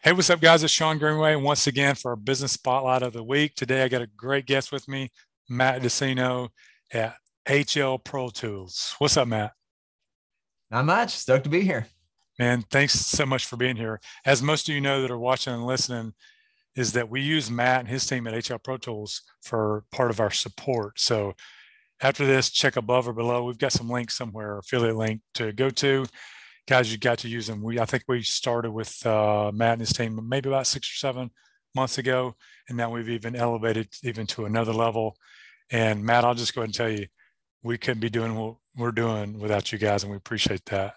Hey, what's up, guys? It's Shawn Greenway once again for our business spotlight of the week. Today, I got a great guest with me, Matt Deseno at HLProtools. What's up, Matt? Not much. Stoked to be here. Man, thanks so much for being here. As most of you know that are watching and listening, is that we use Matt and his team at HLProtools for part of our support. So after this, check above or below. We've got some links somewhere, affiliate link to go to. Guys, you got to use them. I think we started with Matt and his team maybe about 6 or 7 months ago, and now we've even elevated even to another level. And Matt, I'll just go ahead and tell you, we couldn't be doing what we're doing without you guys, and we appreciate that.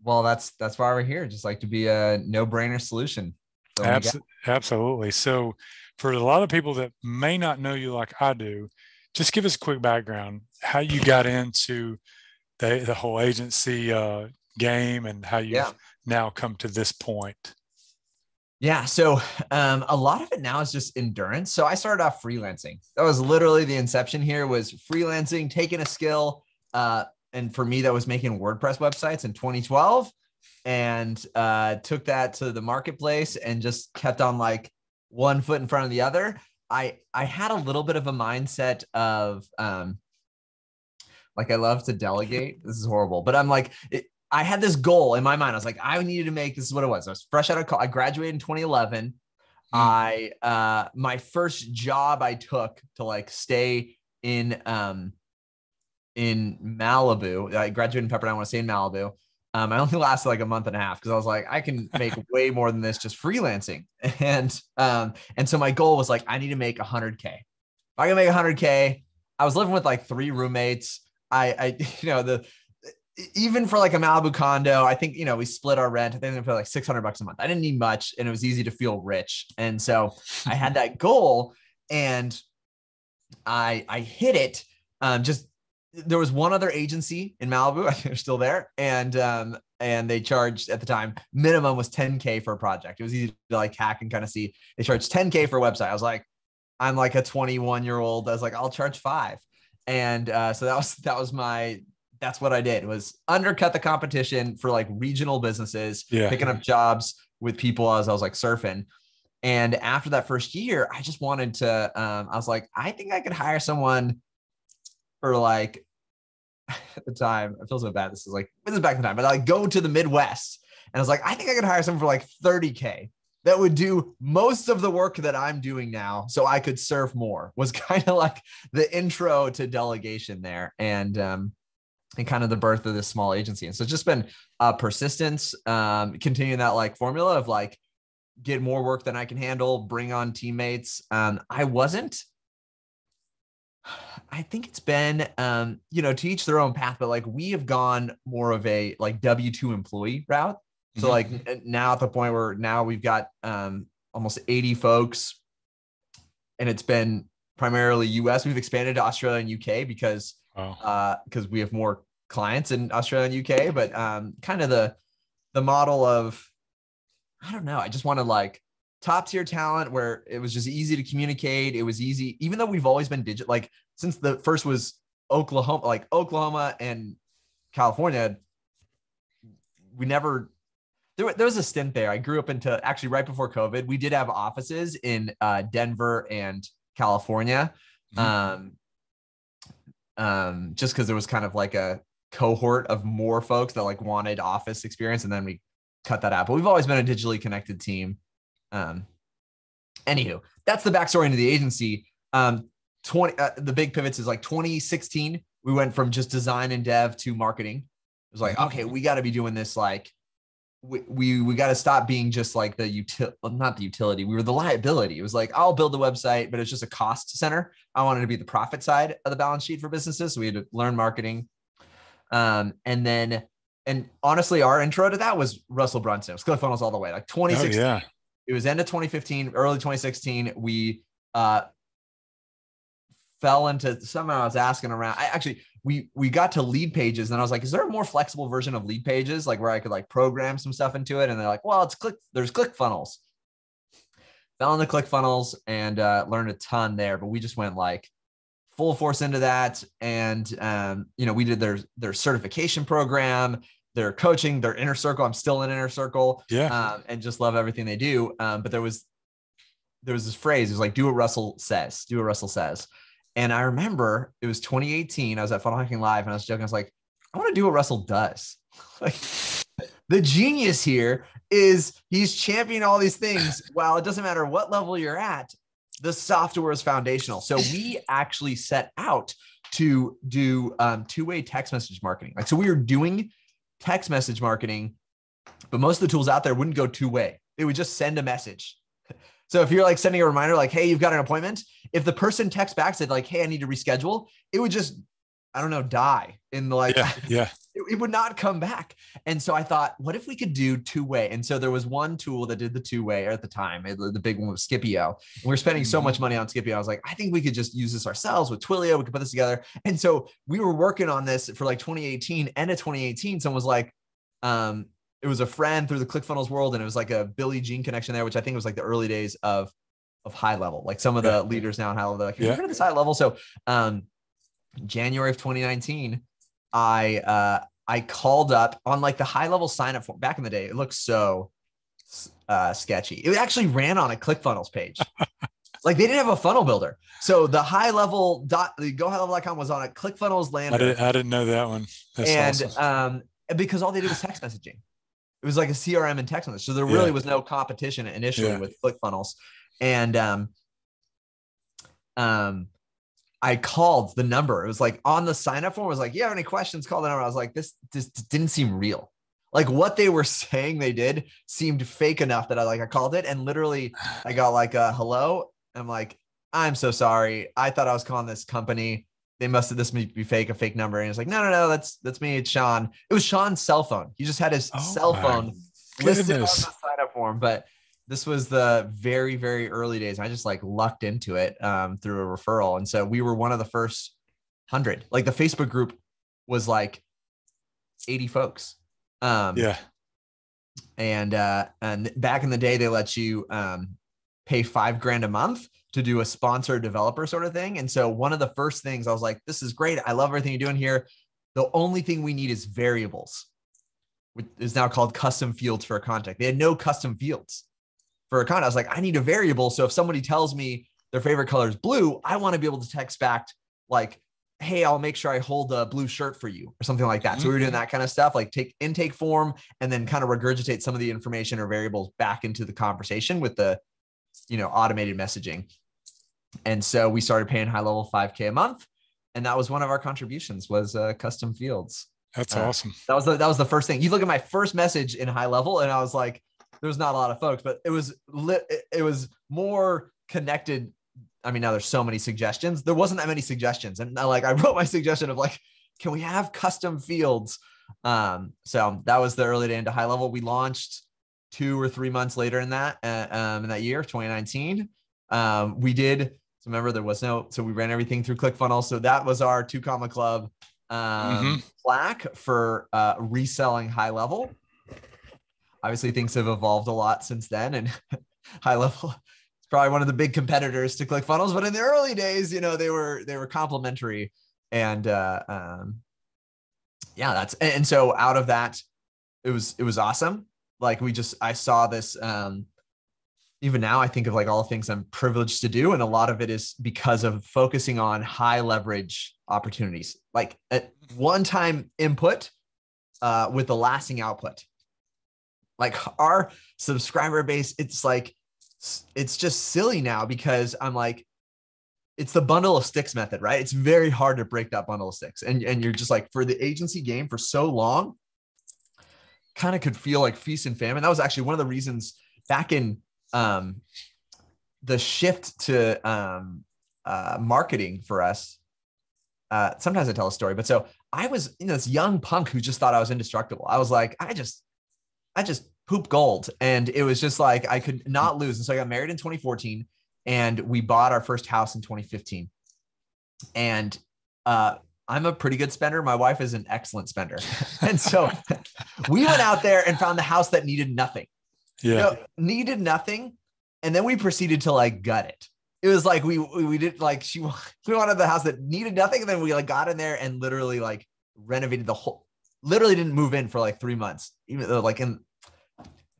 Well, that's why we're here. Just like to be a no-brainer solution. Absolutely. So, for a lot of people that may not know you like I do, just give us a quick background, how you got into the whole agency game and how Yeah. you've now come to this point. Yeah. So a lot of it now is just endurance. So I started off freelancing. That was literally the inception here was freelancing, taking a skill. And for me, that was making WordPress websites in 2012 and took that to the marketplace and just kept on like one foot in front of the other. I had a little bit of a mindset of like I love to delegate. This is horrible, but I'm like, I had this goal in my mind. I was like, I needed to make, this is what it was. I was fresh out of college. I graduated in 2011. My first job I took to like stay in Malibu. I graduated in Pepperdine. I want to stay in Malibu. I only lasted like a month and a half because I was like, I can make way more than this just freelancing. And so my goal was like, I need to make 100K. If I can make 100K, I was living with like 3 roommates. Even for like a Malibu condo, I think, we split our rent. I think we paid like $600 a month. I didn't need much and it was easy to feel rich. And so I had that goal and I hit it. There was one other agency in Malibu. I think they're still there. And they charged at the time, minimum was 10K for a project. It was easy to like hack and kind of see. They charged 10K for a website. I was like, I'm like a 21-year-old. I was like, I'll charge 5. And so that's what I did was undercut the competition for like regional businesses, picking up jobs with people as I was like surfing. And after that first year, I just wanted to, I was like, I think I could hire someone for like, at the time, I feel so bad. This is back in the time, but I like go to the Midwest and I was like, I think I could hire someone for like 30K that would do most of the work that I'm doing now. So I could surf more was kind of like the intro to delegation there. And kind of the birth of this small agency. And so it's just been persistence, continuing that like formula of like get more work than I can handle, bring on teammates. I think it's been, to each their own path, but like we have gone more of a like W-2 employee route. So like now at the point where now we've got almost 80 folks and it's been primarily US. We've expanded to Australia and UK because we have more clients in Australia and UK, but kind of the model of, I don't know, I just wanted like top tier talent where it was just easy to communicate. It was easy, even though we've always been digital, like since the first was Oklahoma and California, there was a stint there. I grew up into actually right before COVID. We did have offices in Denver and California. Just because there was kind of like a cohort of more folks that like wanted office experience, and then we cut that out. But we've always been a digitally connected team. Anywho, that's the backstory into the agency. The big pivots is like 2016. We went from just design and dev to marketing. It was like, okay, we got to be doing this. Like we got to stop being just like not the utility. We were the liability. It was like, I'll build the website, but it's just a cost center. I wanted to be the profit side of the balance sheet for businesses. So we had to learn marketing. And honestly, our intro to that was Russell Brunson. It was ClickFunnels all the way, like 2016. Oh, yeah. It was end of 2015, early 2016. We fell into somehow I was asking around. We got to lead pages and I was like, is there a more flexible version of lead pages? Like where I could like program some stuff into it. And they're like, well, there's ClickFunnels. Fell into ClickFunnels and learned a ton there, but we just went like full force into that. And, we did their certification program, they're coaching, their inner circle. I'm still in inner circle, and just love everything they do. But there was this phrase, it was like, do what Russell says, do what Russell says. And I remember it was 2018. I was at Funnel Hacking Live and I was joking. I was like, I want to do what Russell does. Like, the genius here is he's championing all these things. While it doesn't matter what level you're at, the software is foundational. So we actually set out to do two-way text message marketing. Like, so we were doing text message marketing, but most of the tools out there wouldn't go two-way. They would just send a message. So if you're like sending a reminder, like, hey, you've got an appointment, if the person texts back, said like, hey, I need to reschedule, it would just, I don't know, die in the like, it would not come back. And so I thought, what if we could do two-way? And so there was one tool that did the two-way at the time. The big one was Scipio. And we were spending so much money on Scipio. I was like, I think we could just use this ourselves with Twilio. We could put this together. And so we were working on this for like 2018. End of 2018, someone was like, it was a friend through the ClickFunnels world. And it was like a Billie Jean connection there, which I think was like the early days of high level. Like some of the leaders now in high level, they're like, have you heard of this high level? So January of 2019, I called up on like the high level sign up form back in the day. It looked so sketchy. It actually ran on a ClickFunnels page. Like they didn't have a funnel builder. So the gohighlevel.com was on a ClickFunnels lander. I didn't know that one. That's awesome. Because all they did was text messaging. It was like a CRM and text message. So there really was no competition initially with ClickFunnels. And I called the number. It was like on the sign up form, it was like, you have any questions, call the number. I was like, this didn't seem real. Like what they were saying they did seemed fake enough that I called it. And literally I got like a hello. I'm like, I'm so sorry. I thought I was calling this company. This may be fake, a fake number. And it's like, no, that's me. It's Shawn. It was Shawn's cell phone. He just had his cell phone listed on the sign up form, but this was the very, very early days. I just like lucked into it through a referral. And so we were one of the first 100. Like the Facebook group was like 80 folks. And back in the day, they let you pay $5,000 a month to do a sponsored developer sort of thing. And so one of the first things I was like, this is great. I love everything you're doing here. The only thing we need is variables, which is now called custom fields for a contact. They had no custom fields for a contact. I was like, I need a variable. So if somebody tells me their favorite color is blue, I want to be able to text back like, hey, I'll make sure I hold a blue shirt for you or something like that. So we were doing that kind of stuff, like take intake form and then kind of regurgitate some of the information or variables back into the conversation with the, automated messaging. And so we started paying high level $5,000 a month. And that was one of our contributions was custom fields. That's awesome. That was the first thing. You look at my first message in high level and I was like, there was not a lot of folks, but it was more connected. I mean, now there's so many suggestions. There wasn't that many suggestions. And I wrote my suggestion of like, can we have custom fields? So that was the early day into high level. We launched 2 or 3 months later in that year, 2019. We did. So remember so we ran everything through ClickFunnels. So that was our 2 Comma Club plaque for reselling high level. Obviously things have evolved a lot since then and high level is probably one of the big competitors to ClickFunnels, but in the early days, they were complementary and and so out of that, it was awesome. Like I saw this, even now I think of like all the things I'm privileged to do. And a lot of it is because of focusing on high leverage opportunities, like at one-time input with the lasting output. Like our subscriber base, it's just silly now because I'm like, it's the bundle of sticks method, right? It's very hard to break that bundle of sticks. And you're just like, for the agency game for so long, kind of could feel like feast and famine. That was actually one of the reasons back in the shift to marketing for us. Sometimes I tell a story, but so I was, this young punk who just thought I was indestructible. I was like, I just poop gold. And it was just like, I could not lose. And so I got married in 2014 and we bought our first house in 2015. And I'm a pretty good spender. My wife is an excellent spender. And so we went out there and found the house that needed nothing. Yeah. Needed nothing. And then we proceeded to like gut it. It was like, we did like, we wanted the house that needed nothing. And then we like got in there and literally like renovated the whole, literally didn't move in for like 3 months, even though like in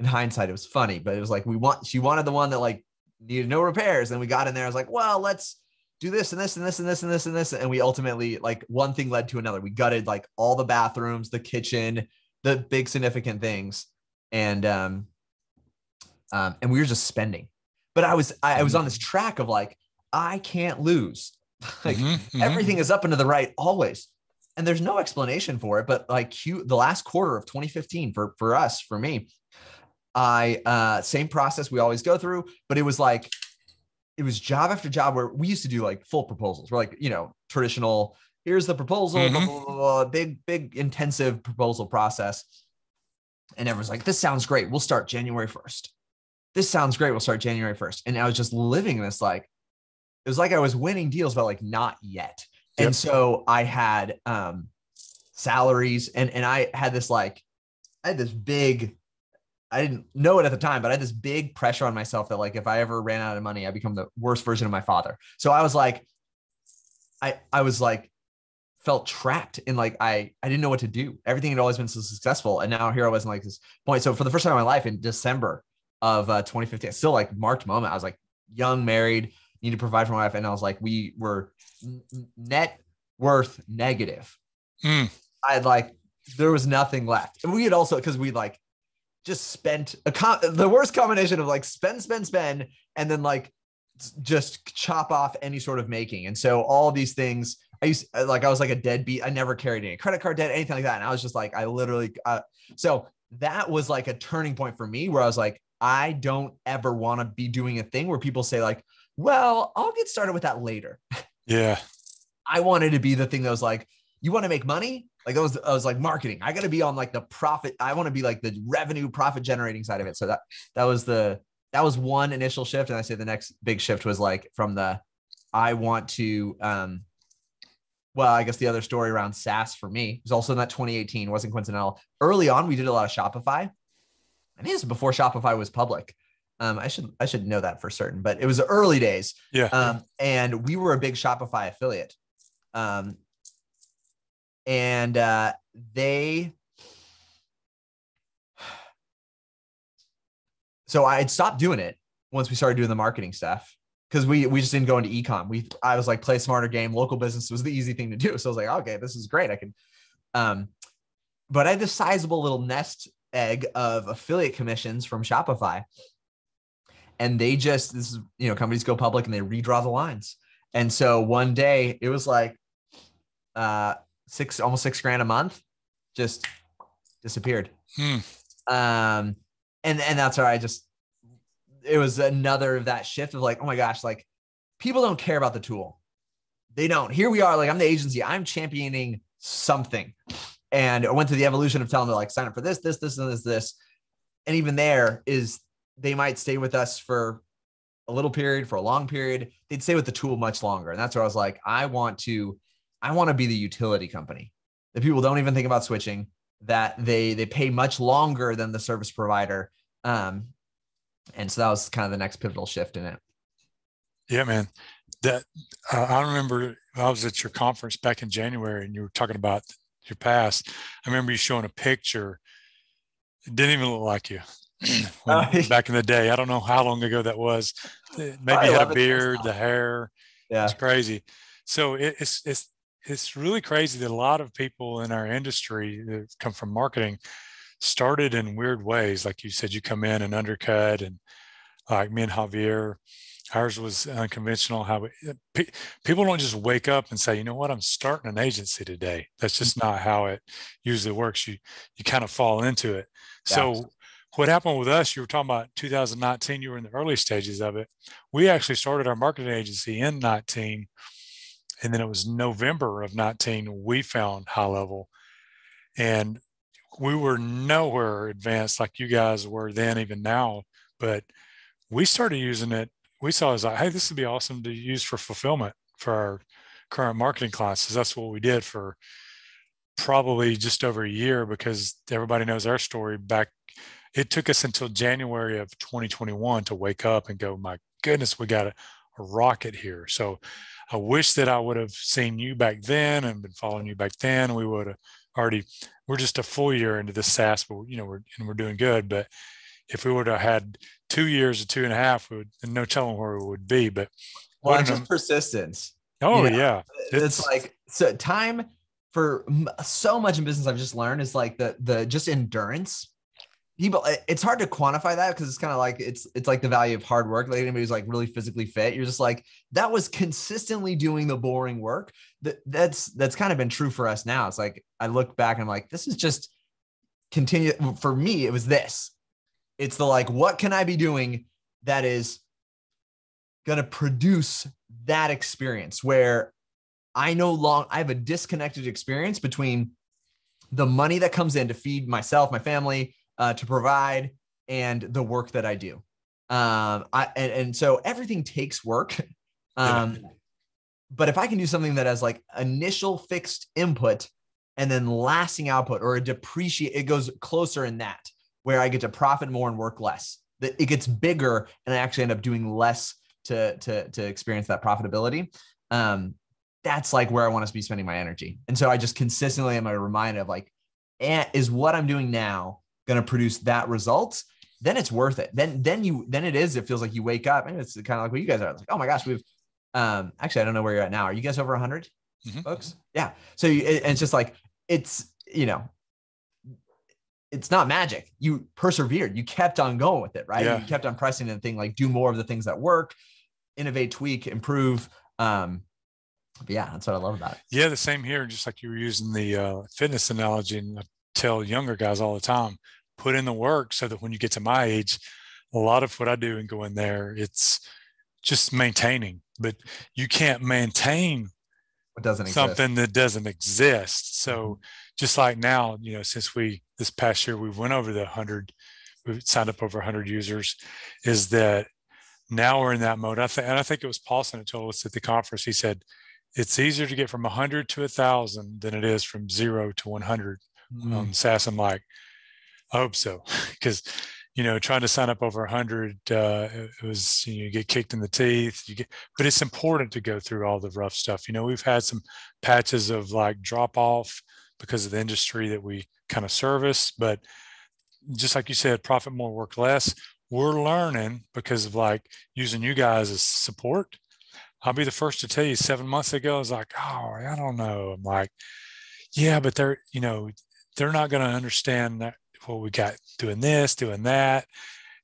hindsight, it was funny, but it was like, she wanted the one that like needed no repairs. And we got in there. I was like, well, let's do this and this and this and this and this and this. And we ultimately, like, one thing led to another. We gutted like all the bathrooms, the kitchen, the big significant things. And we were just spending, but I was on this track of like, I can't lose. Like everything is up and to the right always. And there's no explanation for it, but like the last quarter of 2015 for us, for me, same process we always go through, but it was like, it was job after job where we used to do like full proposals. We're like, traditional, here's the proposal, blah, blah, blah, blah, big intensive proposal process. And everyone's like, this sounds great. We'll start January 1st. This sounds great. We'll start January 1st. And I was just living this, like, it was like I was winning deals, but like not yet. Yep. And so I had salaries and I had this big, I didn't know it at the time, but I had this big pressure on myself that like, if I ever ran out of money, I become the worst version of my father. So I was like, I was like, felt trapped in like, I didn't know what to do. Everything had always been so successful. And now here I was in like this point. So for the first time in my life in December of 2015, still like marked moment. I was like young, married, need to provide for my wife. And I was like, we were net worth negative. I had like, there was nothing left. And we had also, cause we like just spent the worst combination of like spend, and then like just chop off any sort of making. And so all these things, I was like a deadbeat. I never carried any credit card debt, anything like that. And I was just like, I literally, so that was like a turning point for me where I was like, I don't ever want to be doing a thing where people say like, well, I'll get started with that later. Yeah. I wanted to be the thing that was like, you want to make money? Like I was like marketing. I got to be on like the profit. I want to be like the revenue profit generating side of it. So that was one initial shift. And I say the next big shift was like from the, I want to, well, I guess the other story around SaaS for me was also in that 2018, wasn't coincidental. Early on, we did a lot of Shopify. I think this was before Shopify was public. I should know that for certain, but it was the early days. Yeah. And we were a big Shopify affiliate. So I had stopped doing it once we started doing the marketing stuff because we just didn't go into e-com. I was like, play a smarter game. Local business was the easy thing to do. So I was like, okay, this is great. I can, but I had this sizable little nest egg of affiliate commissions from Shopify. And they just, companies go public and they redraw the lines. And so one day it was like almost $6,000 a month just disappeared. And that's where it was another of that shift of like, oh my gosh, like people don't care about the tool. They don't. Here we are, like I'm the agency, I'm championing something. And I went through the evolution of telling them like, sign up for this, and this. And even there is, they might stay with us for a little period, for a long period. They'd stay with the tool much longer. And that's where I was like, I want to be the utility company that people don't even think about switching, that they pay much longer than the service provider. And so that was kind of the next pivotal shift in it. Yeah, man. That I remember I was at your conference back in January and you were talking about your past. I remember you showing a picture. It didn't even look like you. Back in the day. I don't know how long ago that was. Maybe you had a beard, the hair. Yeah. It's crazy. So it's really crazy that a lot of people in our industry that come from marketing started in weird ways. Like you said, you come in and undercut, and like me and Javier, ours was unconventional. People don't just wake up and say, you know what, I'm starting an agency today. That's just not how it usually works. You kind of fall into it. Yeah. So what happened with us, you were talking about 2019, you were in the early stages of it. We actually started our marketing agency in 19. And then it was November of 19, we found High Level. And we were nowhere advanced like you guys were then, even now. But we started using it. We saw it as like, hey, this would be awesome to use for fulfillment for our current marketing classes. That's what we did for probably just over a year, because everybody knows our story back. It took us until January of 2021 to wake up and go, my goodness, we got a rocket here. So I wish that I would have seen you back then and been following you back then. We would have already, we're just a full year into the SaaS, but we're doing good. But if we would have had 2 years or 2.5, no telling where we would be. But Well, and just persistence. Oh, yeah. It's like, so time for so much in business I've just learned is like the just endurance. People, it's hard to quantify that because it's kind of like it's like the value of hard work. Like anybody who's like really physically fit, you're just like, that was consistently doing the boring work. That's kind of been true for us now. It's like I look back and I'm like, this is just continue. For me, it was this. It's the like, what can I be doing that is going to produce that experience where I have a disconnected experience between the money that comes in to feed myself, my family, to provide, and the work that I do. And so everything takes work. But if I can do something that has like initial fixed input and then lasting output, or it goes closer in that, where I get to profit more and work less, that it gets bigger and I actually end up doing less to experience that profitability. That's like where I want to be spending my energy. And so I just consistently am reminded of like, is what I'm doing now going to produce that result? Then it's worth it. Then it feels like you wake up, and it's kind of like what you guys are. It's like, oh my gosh, we've actually, I don't know where you're at now. Are you guys over 100 folks? Yeah. So it's just like, it's not magic. You persevered. You kept on going with it, right? Yeah. You kept on pressing the thing, like do more of the things that work, innovate, tweak, improve. But yeah, that's what I love about it. Yeah, the same here. Just like you were using the fitness analogy, and I tell younger guys all the time, put in the work so that when you get to my age, a lot of what I do and go in there, it's just maintaining. But you can't maintain something that doesn't exist. So just like now, since this past year, we went over we've signed up over 100 users, is that now we're in that mode. And I think it was Paulson that told us at the conference. He said, it's easier to get from 100 to 1,000 than it is from 0 to 100 SaaS. I'm like, I hope so. Because, trying to sign up over 100, it was, you get kicked in the teeth. But it's important to go through all the rough stuff. We've had some patches of like drop off because of the industry that we kind of service. But just like you said, profit more, work less. We're learning because of like using you guys as support. I'll be the first to tell you, 7 months ago, I was like, oh, I don't know. I'm like, yeah, but they're not going to understand that, well, we got doing this, doing that.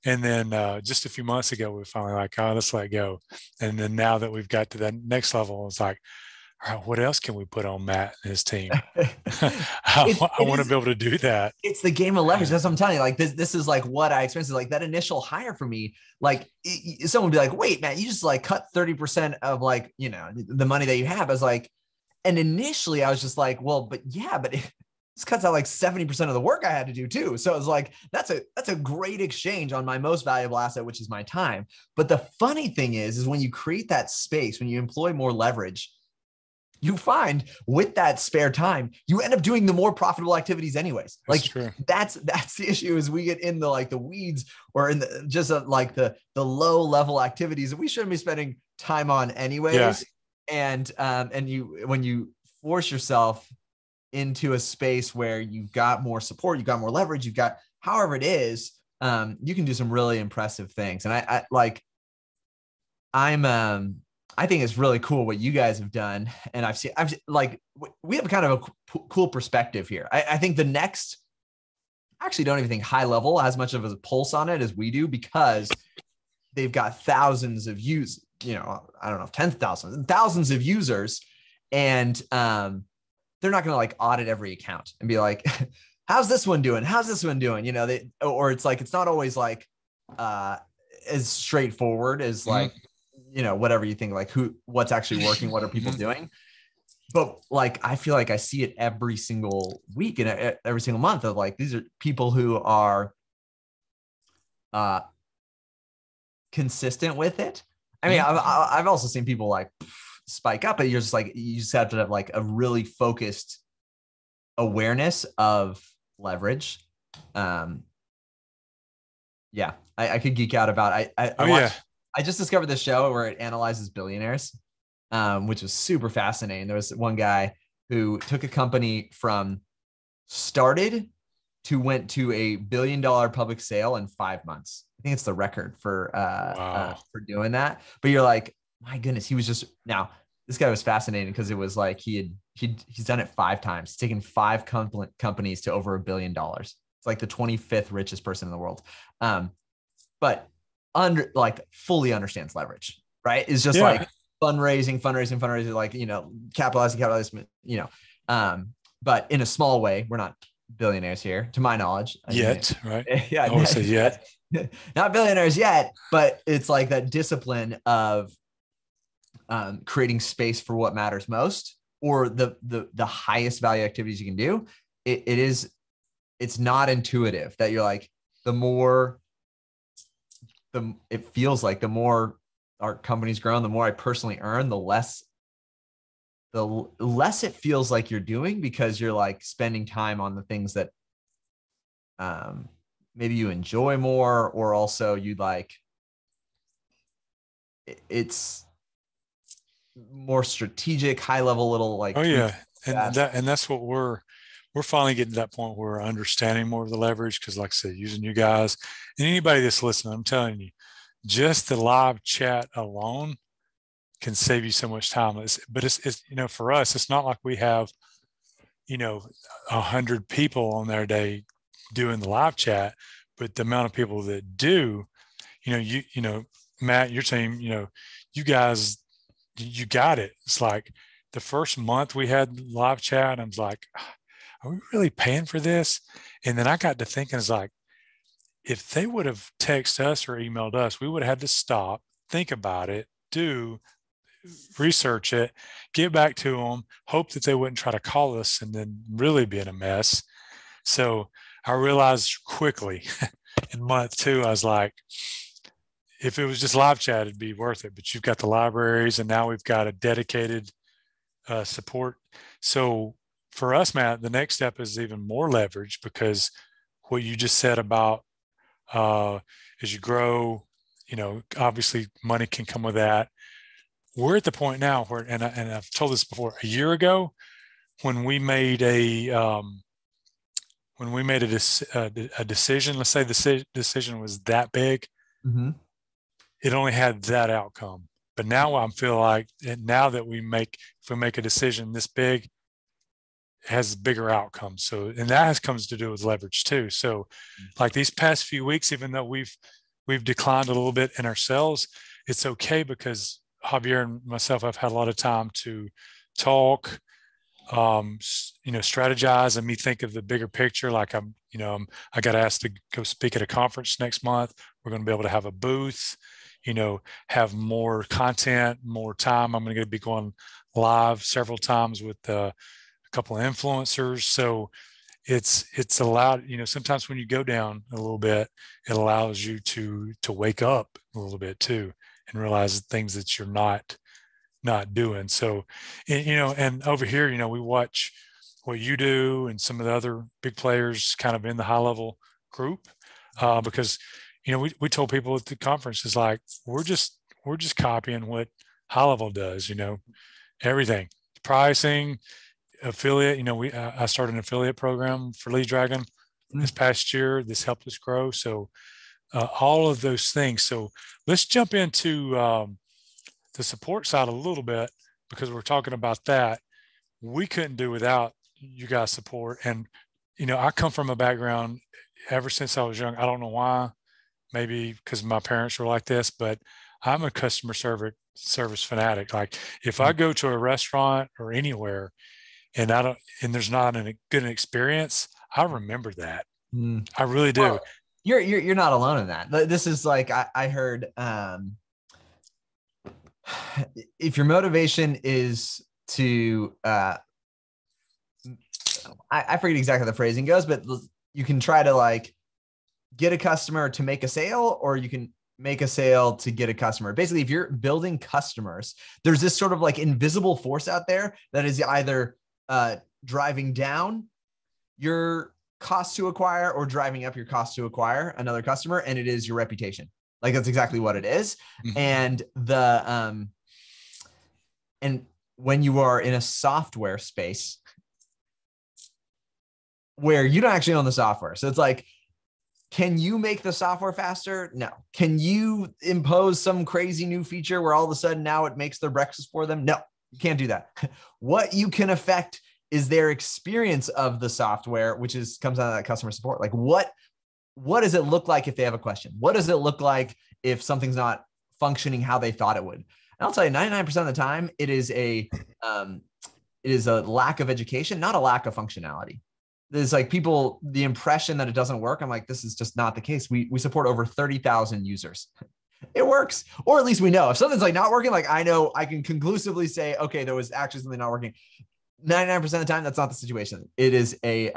And then just a few months ago, we were finally like, oh, let's let go. And then now that we've got to that next level, it's like, all right, what else can we put on Matt and his team? I want to be able to do that. It's the game of leverage. That's what I'm telling you. Like this is like what I experienced. Like that initial hire for me, like someone would be like, wait, Matt, you just like cut 30% of like, the money that you have. I was like, and initially I was just like, well, but this cuts out like 70% of the work I had to do too. So it was like, that's a great exchange on my most valuable asset, which is my time. But the funny thing is when you create that space, when you employ more leverage, you find with that spare time, you end up doing the more profitable activities anyways. That's the issue, is we get in the weeds, or in the just like the low level activities that we shouldn't be spending time on anyways. Yeah. And when you force yourself into a space where you've got more support, you've got more leverage, you've got however it is, you can do some really impressive things. And I think it's really cool what you guys have done. And I've seen like, we have kind of a cool perspective here. I think the next, actually don't even think high level as much of a pulse on it as we do, because they've got thousands of users, I don't know, tens of thousands and thousands of users. And they're not going to like audit every account and be like, how's this one doing? How's this one doing? Or it's like, it's not always like as straightforward as like, whatever you think, like what's actually working, what are people doing? But like, I feel like I see it every single week and every single month of like, these are people who are consistent with it. I mean, I've also seen people like spike up, but you just have to have like a really focused awareness of leverage. I could geek out about, I just discovered this show where it analyzes billionaires, which was super fascinating. There was one guy who took a company from started to went to $1 billion public sale in 5 months. I think it's the record Wow. for doing that. But you're like, my goodness, he was just now. This guy was fascinating because it was like he's done it 5 times. He's taken 5 companies to over $1 billion. It's like the 25th richest person in the world. But fully understands leverage, right? It's just Yeah. like fundraising, like, capitalizing, but in a small way. We're not billionaires here, to my knowledge. Yet, right? Yeah, I always say yet. not billionaires yet, but it's like that discipline of creating space for what matters most, or the highest value activities you can do. It's not intuitive that you're like, it feels like the more our company's grown, the more I personally earn, the less it feels like you're doing, because you're like spending time on the things that maybe you enjoy more, or also you like, it's more strategic, high level, little like Oh tweaks. yeah. And that's what we're finally getting to that point where we're understanding more of the leverage. Cause like I said, using you guys and anybody that's listening, I'm telling you, just the live chat alone can save you so much time. But it's for us, it's not like we have, 100 people on their day doing the live chat, but the amount of people that do, Matt, your team, you guys, you got it. It's like the first month we had live chat, I was like, are we really paying for this? And then I got to thinking, it's like, if they would have texted us or emailed us, we would have had to stop, think about it, research it, get back to them, hope that they wouldn't try to call us and then really be in a mess. So I realized quickly in month 2, I was like, if it was just live chat, it'd be worth it. But you've got the libraries, and now we've got a dedicated support. So for us, Matt, the next step is even more leverage, because what you just said about as you grow, obviously money can come with that. We're at the point now where, and I've told this before, a year ago, when we made a decision, let's say the decision was that big, Mm-hmm. it only had that outcome. But now I feel like now that if we make a decision this big, it has bigger outcomes. So, and that comes to do with leverage too. So like these past few weeks, even though we've declined a little bit in ourselves, it's okay, because Javier and myself have had a lot of time to talk, strategize, and me think of the bigger picture. Like I got asked to go speak at a conference next month. We're going to be able to have a booth, have more content, more time. I'm going to be going live several times with a couple of influencers. So it's allowed, sometimes when you go down a little bit, it allows you to wake up a little bit too, and realize things that you're not doing. So, and over here, we watch what you do and some of the other big players kind of in the high level group, because, we told people at the conference, is like, we're just copying what high level does, everything, pricing, affiliate, I started an affiliate program for Lead Dragon this past year. This helped us grow. So all of those things. So let's jump into the support side a little bit, because we're talking about that. We couldn't do without you guys' support. And, I come from a background ever since I was young. I don't know why, maybe because my parents were like this, but I'm a customer service fanatic. Like if I go to a restaurant or anywhere and there's not a good experience, I remember that. Mm. I really do. Well, you're not alone in that. This is like, I heard, if your motivation is to I forget exactly the phrasing goes, but you can try to like get a customer to make a sale, or you can make a sale to get a customer. Basically, if you're building customers, there's this sort of like invisible force out there that is either driving down your cost to acquire or driving up your cost to acquire another customer, and it is your reputation. Like that's exactly what it is. Mm-hmm. And when you are in a software space, where you don't actually own the software. So it's like, can you make the software faster? No. Can you impose some crazy new feature where all of a sudden now it makes their breakfast for them? No, you can't do that. What you can affect is their experience of the software, which comes out of that customer support. Like what does it look like if they have a question? What does it look like if something's not functioning how they thought it would? And I'll tell you, 99% of the time, it is a lack of education, not a lack of functionality. There's like people, the impression that it doesn't work. I'm like, this is just not the case. We support over 30,000 users. It works. Or at least we know if something's like not working, like I know I can conclusively say, okay, there was actually something not working. 99% of the time, that's not the situation. It is a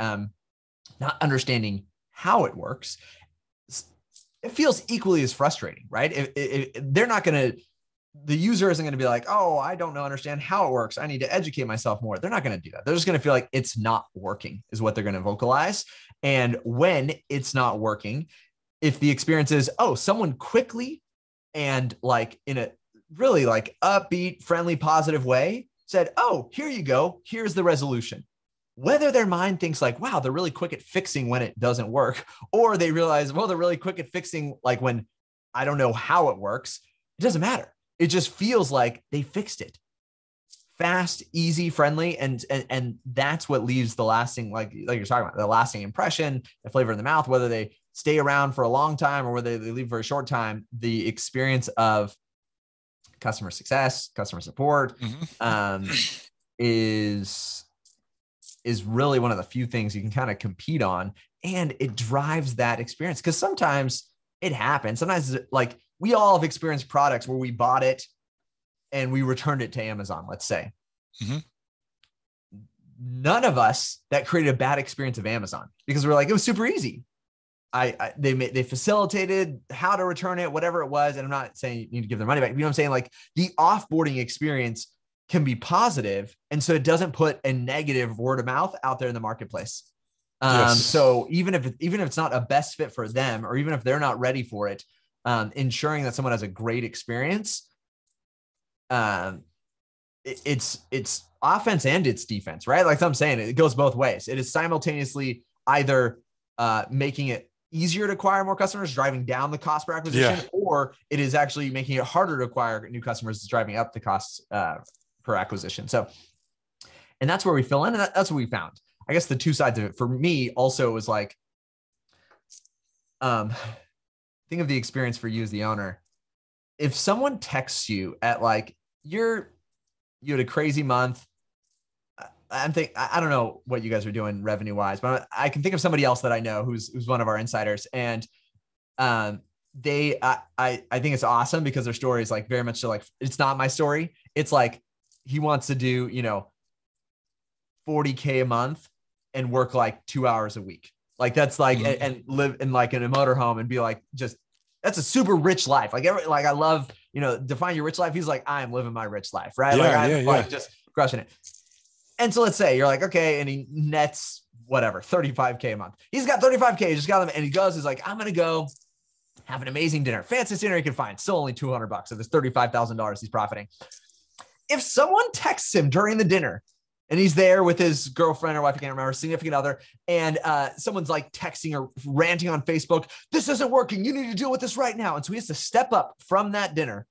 not understanding how it works. It feels equally as frustrating, right? If they're not going to, the user isn't going to be like, oh, I don't understand how it works. I need to educate myself more. They're not going to do that. They're just going to feel like it's not working is what they're going to vocalize. And when it's not working, if the experience is, oh, someone quickly and like in a really like upbeat, friendly, positive way said, oh, here you go. Here's the resolution. Whether their mind thinks like, wow, they're really quick at fixing when it doesn't work, or they realize, well, they're really quick at fixing like when I don't know how it works, it doesn't matter. It just feels like they fixed it. Fast, easy, friendly. And that's what leaves the lasting, like you're talking about, the lasting impression, the flavor in the mouth, whether they stay around for a long time or whether they leave for a short time, the experience of customer success, customer support is really one of the few things you can kind of compete on. And it drives that experience because sometimes it happens. Sometimes like we all have experienced products where we bought it and we returned it to Amazon, let's say. None of us that created a bad experience of Amazon because we're like, it was super easy. They facilitated how to return it, whatever it was. And I'm not saying you need to give their money back. You know what I'm saying? Like the offboarding experience can be positive, and so it doesn't put a negative word of mouth out there in the marketplace. Yes. So even if it's not a best fit for them, or even if they're not ready for it, ensuring that someone has a great experience, it's offense and it's defense, right? Like I'm saying, it goes both ways. It is simultaneously either making it easier to acquire more customers, driving down the cost per acquisition, or it is actually making it harder to acquire new customers, driving up the costs per acquisition. So, and that's where we fill in, and that's what we found. I guess the two sides of it for me also was like, think of the experience for you as the owner. If someone texts you at like, you had a crazy month. I don't know what you guys are doing revenue wise, but I can think of somebody else that I know who's one of our insiders. And I think it's awesome because their story is like very much so like, it's not my story. It's like, he wants to do, $40K a month and work like 2 hours a week. Like that's like, and live in like in a motorhome and be like, that's a super rich life. Like I love, define your rich life. He's like, I'm living my rich life. Right. Like just crushing it. And so let's say you're like, okay. And he nets whatever, 35K a month. He's got 35K, just got them. And he goes, he's like, I'm going to go have an amazing dinner, fanciest dinner he can find. Still only $200. So there's $35,000 he's profiting. If someone texts him during the dinner and he's there with his girlfriend or wife, I can't remember, significant other, and someone's like texting or ranting on Facebook, this isn't working. You need to deal with this right now. And so he has to step up from that dinner,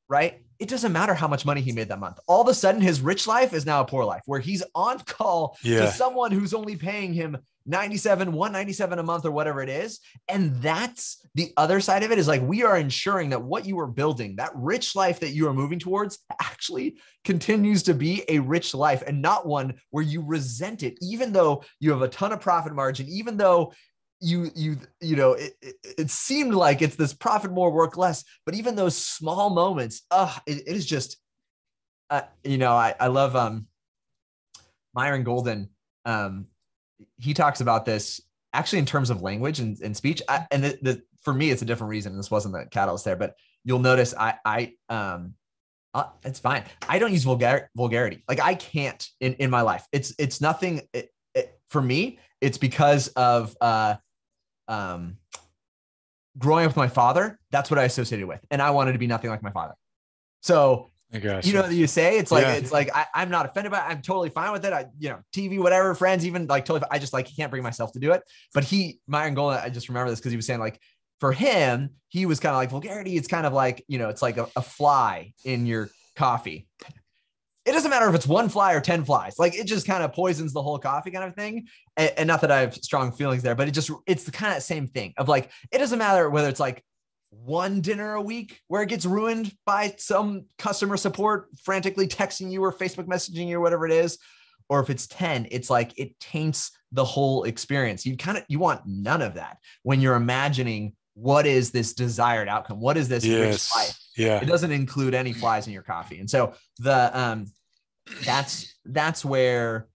right? It doesn't matter how much money he made that month. All of a sudden, his rich life is now a poor life where he's on call to someone who's only paying him $197 a month or whatever it is. And that's the other side of it is like, we are ensuring that what you are building, that rich life that you are moving towards actually continues to be a rich life and not one where you resent it, even though you have a ton of profit margin, even though it seemed like it's this profit more, work less, but even those small moments, it is just, I love Myron Golden. He talks about this actually in terms of language and speech. For me, it's a different reason. This wasn't the catalyst there, but you'll notice it's fine. I don't use vulgarity. Like I can't in my life. It's nothing for me. It's because of growing up with my father. That's what I associated with. And I wanted to be nothing like my father. So I got You know what you say? It's like, Yeah. I'm not offended by it. I'm totally fine with it. TV, whatever, friends, even like totally, I just like can't bring myself to do it. But Myron Golden, I just remember this because he was saying like, for him, he was kind of like vulgarity. It's kind of like, it's like a fly in your coffee. It doesn't matter if it's one fly or 10 flies. Like it just kind of poisons the whole coffee kind of thing. And not that I have strong feelings there, but it's the kind of same thing of like, it doesn't matter whether it's like one dinner a week where it gets ruined by some customer support frantically texting you or Facebook messaging you or whatever it is, or if it's 10, it's like it taints the whole experience. You want none of that when you're imagining what is this desired outcome, what is this rich life. Yeah, it doesn't include any flies in your coffee. And so that's where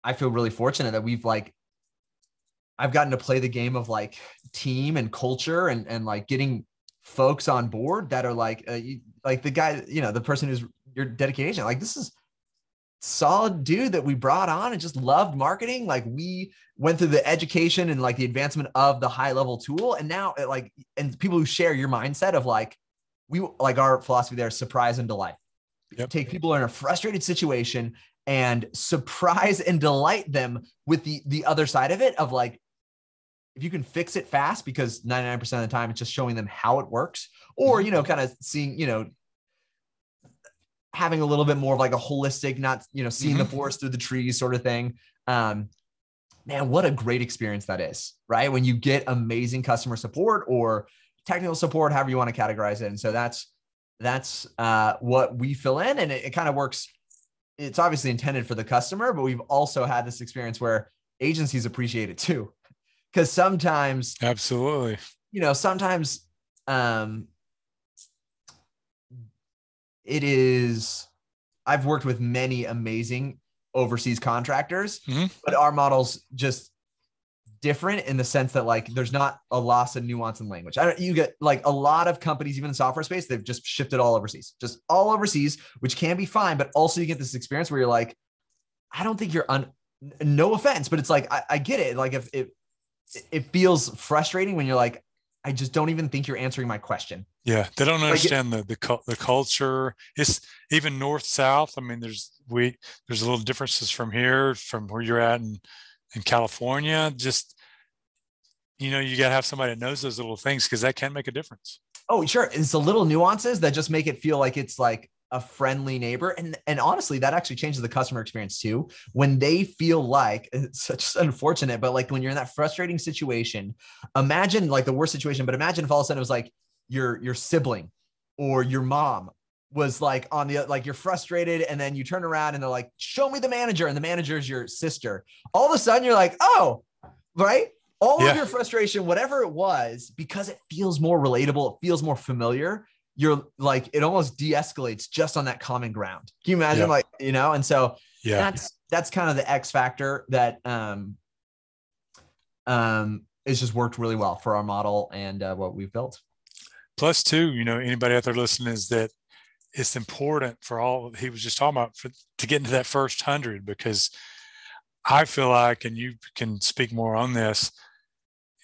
I feel really fortunate that I've gotten to play the game of like team and culture and like getting folks on board that are like the guy, the person who's your dedication. Like this is solid dude that we brought on and just loved marketing. Like we went through the education and like the advancement of the high level tool. And now and people who share your mindset of like, our philosophy there is surprise and delight. Yep. Take people in a frustrated situation and surprise and delight them with the other side of it of like, if you can fix it fast, because 99% of the time it's just showing them how it works, or, kind of seeing, having a little bit more of like a holistic, not, seeing the forest through the trees sort of thing. Man, what a great experience that is, right? When you get amazing customer support or technical support, however you want to categorize it. And so that's what we fill in, and it kind of works. It's obviously intended for the customer, but we've also had this experience where agencies appreciate it too. Because sometimes, absolutely, sometimes it is, I've worked with many amazing overseas contractors, but our model's just different in the sense that like, there's not a loss of nuance in language. You get like a lot of companies, even in the software space, they've just shifted all overseas, which can be fine. But also you get this experience where you're like, I don't think no offense, but it's like, I get it. Like if it feels frustrating when you're like, I just don't even think you're answering my question. Yeah, they don't understand the culture. It's even north south. I mean, there's little differences from here, from where you're at in California. Just you got to have somebody that knows those little things, because that can make a difference. Oh, sure. It's the little nuances that just make it feel like it's like a friendly neighbor. And honestly, that actually changes the customer experience too. When they feel like, it's such unfortunate, but like when you're in that frustrating situation, imagine like the worst situation, but imagine if all of a sudden it was like your sibling or your mom was like on the, like you're frustrated and then you turn around and they're like, show me the manager, and the manager is your sister. All of a sudden you're like, oh, right. All of your frustration, whatever it was, because it feels more relatable, it feels more familiar, you're like, it almost de-escalates just on that common ground. Can you imagine and so that's kind of the X factor that it's just worked really well for our model and what we've built. Plus too, anybody out there listening, is that it's important for all he was just talking about to get into that first 100, because I feel like, and you can speak more on this,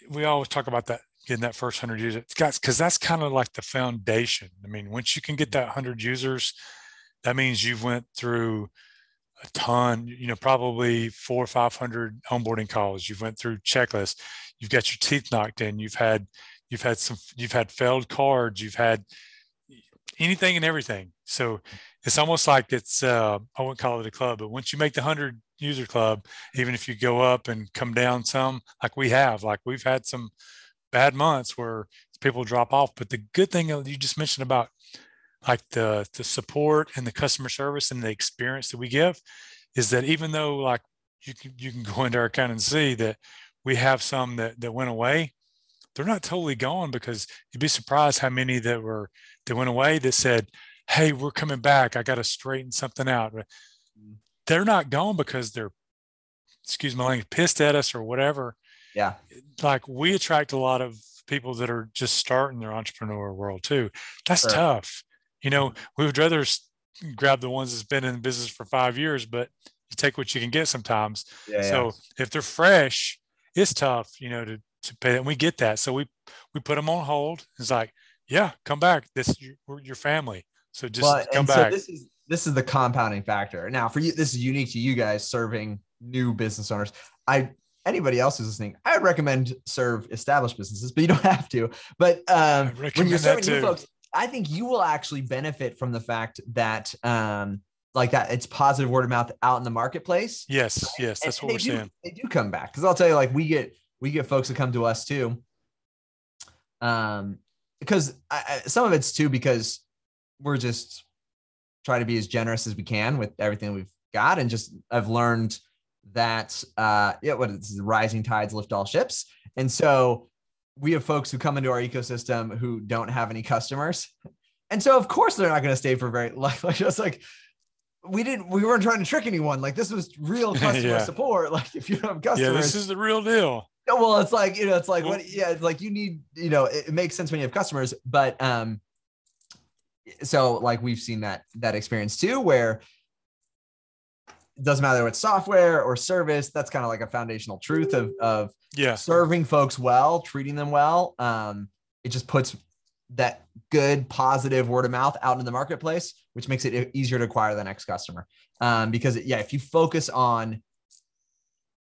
we always talk about that, getting that first 100 users, because that's kind of like the foundation. I mean, once you can get that 100 users, that means you've went through a ton, probably 400 or 500 onboarding calls. You've went through checklists. You've got your teeth knocked in. You've had failed cards. You've had anything and everything. So it's almost like it's, I wouldn't call it a club, but once you make the 100 user club, even if you go up and come down some, we've had some bad months where people drop off. But the good thing you just mentioned about like the support and the customer service and the experience that we give is that even though like you can go into our account and see that we have some that went away, they're not totally gone, because you'd be surprised how many that went away that said, hey, we're coming back, I got to straighten something out. They're not gone because they're, excuse my language, pissed at us or whatever. Yeah. Like we attract a lot of people that are just starting their entrepreneur world too. That's tough. We would rather grab the ones that's been in business for 5 years, but you take what you can get sometimes. If they're fresh, it's tough, to pay that. And we get that. So we put them on hold. It's like, yeah, come back. We're your family. So Well, just come and so back. this is the compounding factor. Now, for you, this is unique to you guys serving new business owners. I Anybody else who's listening, I would recommend serve established businesses, but you don't have to. But I when you're recommend that serving new too. folks, I think you will actually benefit from the fact that like that it's positive word of mouth out in the marketplace. Yes, Right? yes, that's And what we're saying. they do come back, because I'll tell you, like we get folks that come to us too. Because some of it's too because we're just trying to be as generous as we can with everything we've got, and just I've learned that what is rising tides lift all ships, and so we have folks who come into our ecosystem who don't have any customers, and so of course they're not going to stay for very like just like we weren't trying to trick anyone. Like, this was real customer Yeah. support. Like, if you don't have Yeah, this customers, is the real deal. well, it's like, it's like, Well, what, yeah, it's like you need, it makes sense when you have customers, but so like we've seen that experience too, where it doesn't matter what software or service. That's kind of like a foundational truth of yeah. serving folks well, treating them well. It just puts that good, positive word of mouth out in the marketplace, which makes it easier to acquire the next customer. Because if you focus on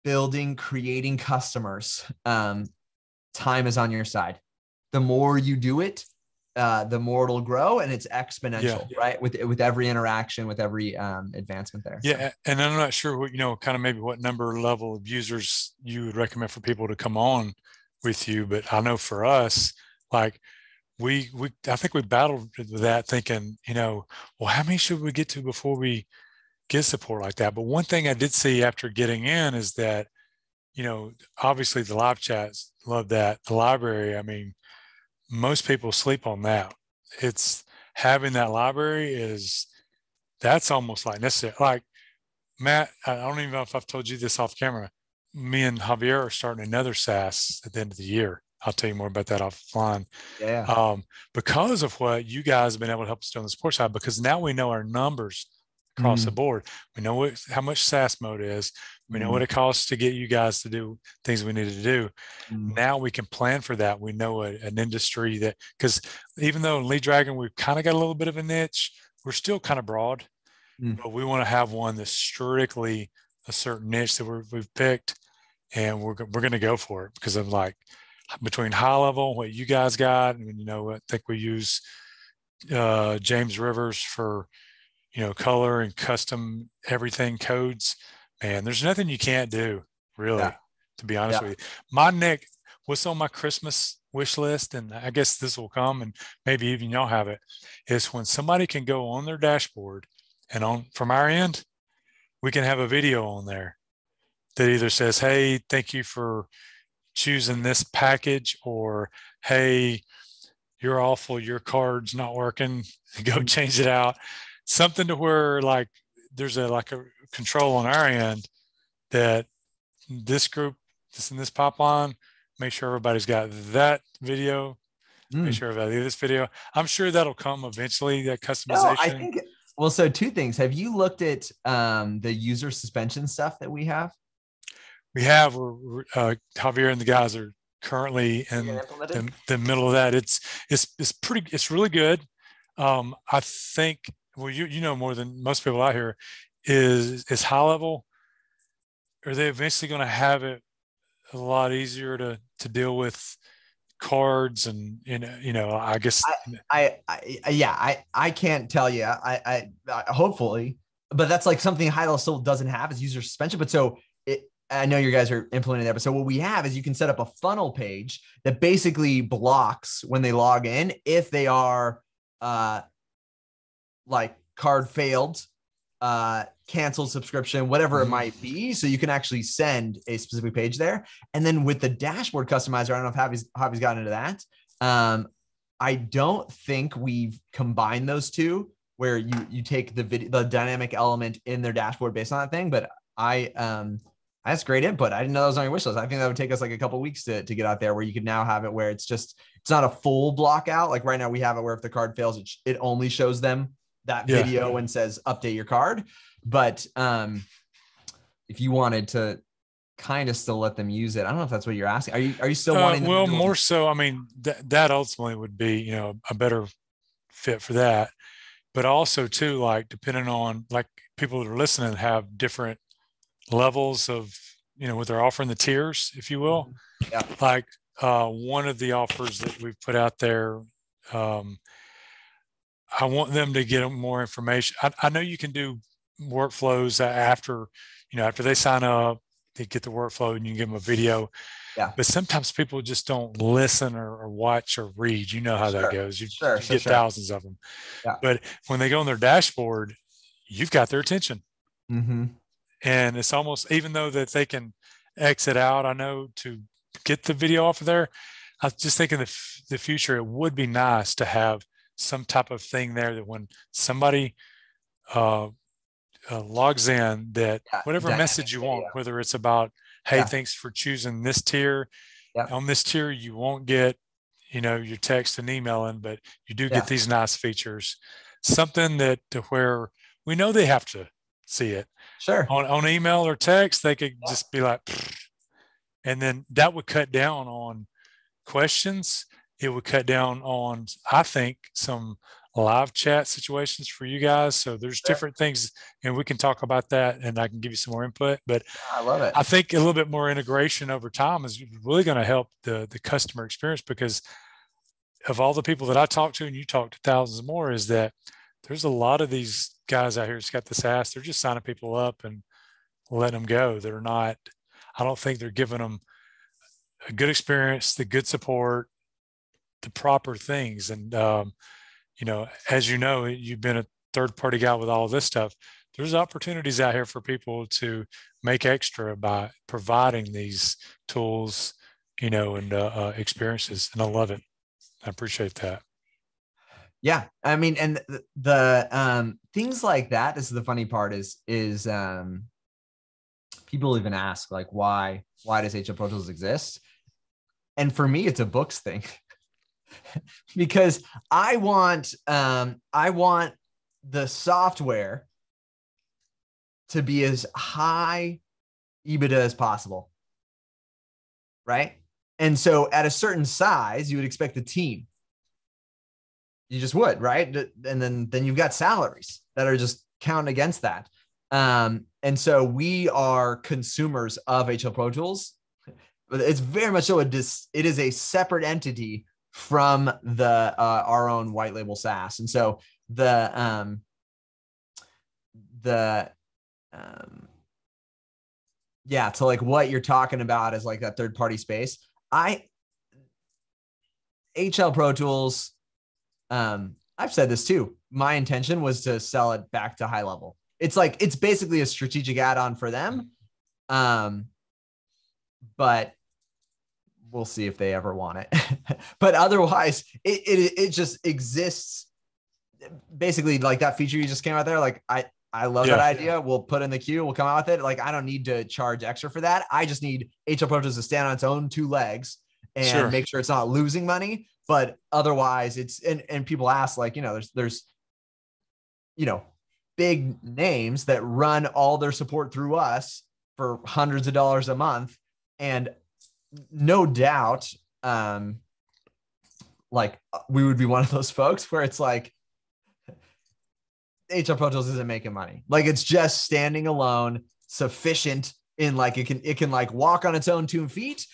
creating customers, time is on your side. The more you do it, the more it'll grow, and it's exponential, right? With every interaction, with every advancement there. Yeah. So. And I'm not sure what, kind of maybe what number level of users you would recommend for people to come on with you. But I know for us, like I think we battled with that thinking, well, how many should we get to before we get support like that? But one thing I did see after getting in is that, obviously the live chats love that. The library, I mean, most people sleep on that. It's having that library that's almost like necessary. Like Matt, I don't even know if I've told you this off camera. Me and Javier are starting another SaaS at the end of the year. I'll tell you more about that offline. Yeah. Because of what you guys have been able to help us do on the sports side, because now we know our numbers across the board. We know how much SaaS mode is. We know what it costs to get you guys to do things we needed to do. Now we can plan for that. We know an industry because even though in Lead Dragon, we've kind of got a little bit of a niche, we're still kind of broad, but we want to have one that's strictly a certain niche that we've picked, and we're going to go for it because of like between high level, what you guys got. And, I think we use James Rivers for, color and custom everything codes. Man, there's nothing you can't do, really, to be honest with you. Nick, what's on my Christmas wish list, and I guess this will come, and maybe even y'all have it, is when somebody can go on their dashboard, and from our end, we can have a video on there that either says, hey, thank you for choosing this package, or hey, you're awful, your card's not working, go change it out. Something to where like there's a control on our end that this group, in this pipeline, make sure everybody's got that video, make sure everybody this video. I'm sure that'll come eventually, that customization. No, I think, well, so two things. Have you looked at the user suspension stuff that we have? We have. Javier and the guys are currently in the middle of that. It's really good. I think, well, you know more than most people out here, is high level. Are they eventually going to have it a lot easier to deal with cards and I guess I can't tell you. I hopefully, but that's like something high level still doesn't have is user suspension. But so I know you guys are implementing that, but so what we have is you can set up a funnel page that basically blocks when they log in if they are like card failed, canceled subscription, whatever it might be. So you can actually send a specific page there. And then with the dashboard customizer, I don't know if Javi's gotten into that. I don't think we've combined those two where you take the dynamic element in their dashboard based on that thing. But that's great input. I didn't know that was on your wish list. I think that would take us like a couple of weeks to get out there where you could now have it where it's not a full block out. Like right now we have it where if the card fails, it only shows them that video and says update your card. But if you wanted to kind of still let them use it, I don't know if that's what you're asking. Are you still wanting? Well, more so. I mean, that ultimately would be a better fit for that. but also too, like depending on like people that are listening have different levels of, what they're offering, the tiers, if you will. Yeah. Like one of the offers that we've put out there, um, I want them to get more information. I know you can do workflows after, after they sign up, they get the workflow and you can give them a video. Yeah. But sometimes people just don't listen or watch or read. You know how that goes. You get thousands of them. Yeah. But when they go on their dashboard, you've got their attention. Mm-hmm. And it's almost, even though that they can exit out, I know, to get the video off of there, I was just thinking the future, it would be nice to have some type of thing there that when somebody logs in, that whatever message you want, whether it's about, hey, thanks for choosing this tier. On this tier, you won't get, your text and emailing, but you do get these nice features. Something that to where we know they have to see it. Sure. On email or text, they could just be like, pfft. And then that would cut down on questions. It would cut down on, I think, some live chat situations for you guys. So there's different things, and we can talk about that, and I can give you some more input. But I love it. I think a little bit more integration over time is really going to help the customer experience, because of all the people that I talk to, and you talk to thousands more, is that there's a lot of these guys out here that's got this ass. They're just signing people up and letting them go. They're not, I don't think they're giving them a good experience, the good support, the proper things. And, as you know, you've been a third party guy with all of this stuff. There's opportunities out here for people to make extra by providing these tools, and experiences. And I love it. I appreciate that. Yeah. I mean, and the things like that, this is the funny part, is people even ask, like, why does HLProtools exist? And for me, it's a books thing. Because I want the software to be as high EBITDA as possible, right? And so at a certain size, you would expect the team. You just would, right? And then you've got salaries that are just counting against that. And so we are consumers of HLProtools. It's very much so it is a separate entity from the our own white label SaaS. And so to like what you're talking about is like that third party space. HLProtools, I've said this too. My intention was to sell it back to high level. It's basically a strategic add-on for them. But we'll see if they ever want it. But otherwise, it just exists. Basically, like that feature you just came out there, like I love that idea. We'll put in the queue. We'll come out with it. Like, I don't need to charge extra for that. I just need HLProtools to stand on its own two legs and make sure it's not losing money. But otherwise, it's and people ask, like, there's big names that run all their support through us for hundreds of dollars a month, and no doubt, like, we would be one of those folks where it's like, HLProtools isn't making money. Like, it's just standing alone, sufficient in like, it can like walk on its own 2 feet.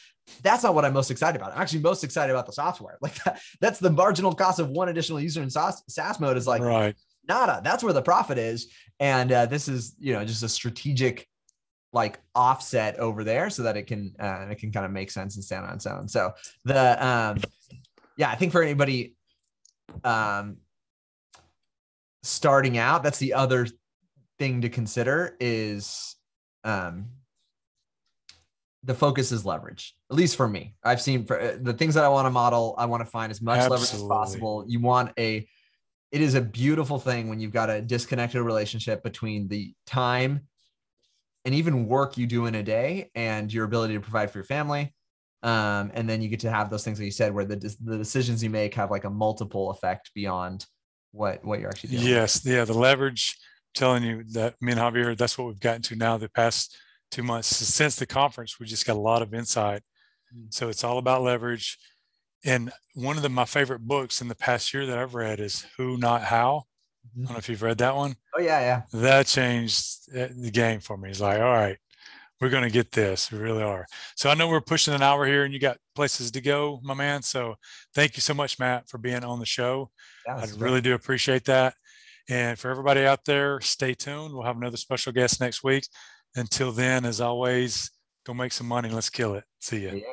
That's not what I'm most excited about. I'm actually most excited about the software. Like, that's the marginal cost of one additional user in SaaS mode is like nada. That's where the profit is. And this is, just a strategic like offset over there so that it can kind of make sense and stand on its own. So I think for anybody starting out, that's the other thing to consider is the focus is leverage. At least for me, I've seen for the things that I want to model, I want to find as much leverage as possible. It is a beautiful thing when you've got a disconnected relationship between the time and even work you do in a day and your ability to provide for your family. And then you get to have those things that you said, where the decisions you make have like a multiple effect beyond what you're actually doing. Yes. Yeah. The leverage, I'm telling you that, me and Javier, that's what we've gotten to now the past 2 months. Since the conference, we just got a lot of insight. So it's all about leverage. And one of my favorite books in the past year that I've read is Who, Not How. I don't know if you've read that one. Oh yeah, yeah. That changed the game for me. It's like, all right, we're going to get this. We really are. So I know we're pushing an hour here and you got places to go, my man. So thank you so much, Matt, for being on the show. Yeah, I this is great. really do appreciate that. And for everybody out there, stay tuned. We'll have another special guest next week. Until then, as always, go make some money. Let's kill it. See ya. Yeah.